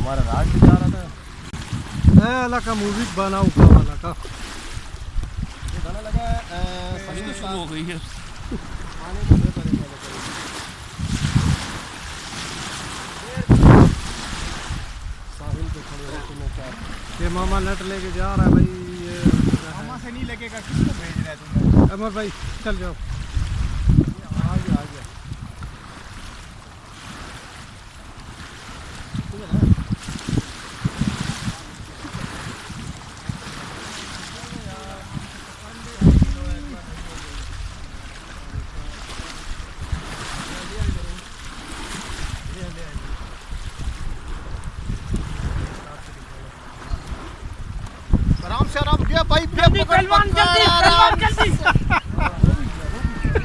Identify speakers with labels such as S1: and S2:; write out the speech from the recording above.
S1: हमारा राज भी जा रहा था।
S2: अल्लाह का मूवी बनाओ का वाला का
S1: ये गाना लगा
S3: शुरू हो गई है।
S1: पानी को दे पड़े साहिल पे खड़े हो तुम्हें क्या
S2: ये मामा नेट लेके जा रहा है भाई। ये
S3: मामा से नहीं लगेगा, किसको भेज रहा है तुम?
S2: अमर भाई चल जाओ।
S1: आ गया
S3: आराम से आराम गया भाई, पहलवान